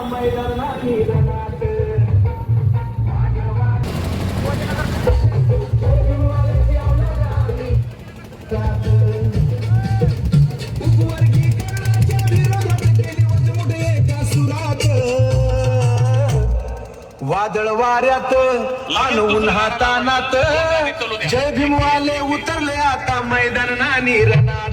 मैदानात रणात उपवर्गीकरणाच्या विरोधात केली वजमुठ एका सुरात वादळ वाऱ्यात आणि उन्हातानात जय भीमवाले उतरले आता मैदानात रणात